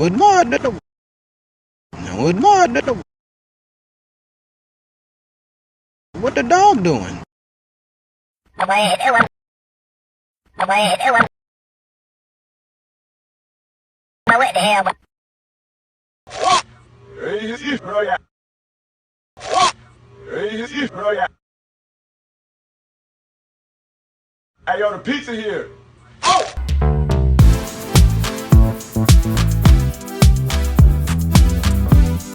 it's more than the. No, it's more than the. What the dog doing? What the hell? Hey, yo, the pizza here.